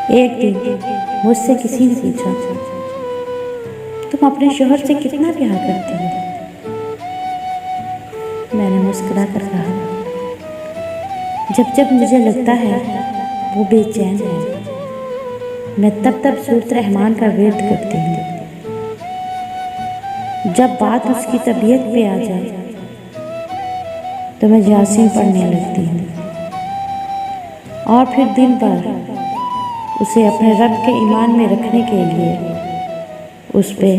एक दिन मुझसे किसी ने पूछा, तुम अपने शोहर से कितना प्यार करती हो? मैंने मुस्कुरा कर कहा, जब जब मुझे लगता है वो बेचैन है, मैं तब तब सूरत रहमान का विर्द करती हूँ। जब बात उसकी तबीयत पे आ जाए तो मैं यासीन पढ़ने लगती हूँ और फिर दिन भर उसे अपने रब के ईमान में रखने के लिए उस पे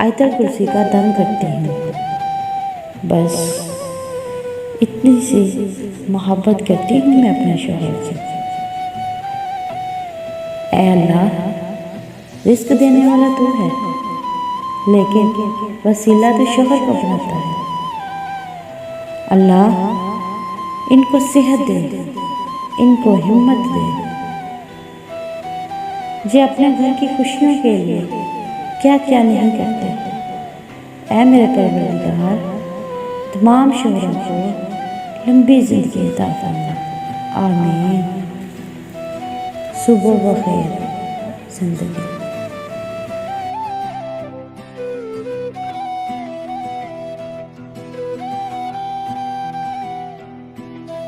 आयतल कुर्सी का दम करती हूँ। बस इतनी सी मोहब्बत करती हूँ मैं अपने शोहर से। ऐ अल्लाह, रिस्क देने वाला तू है, लेकिन वसीला तो शोहर को बनाता है। अल्लाह, इनको सेहत दे, इनको हिम्मत दे, जे अपने घर की खुशियों के लिए क्या क्या नहीं करते। ऐ मेरे परवरदिगार, तमाम शोहरों को लंबी ज़िंदगी अता फरमा। आमीन। सुबह बखैर ज़िंदगी।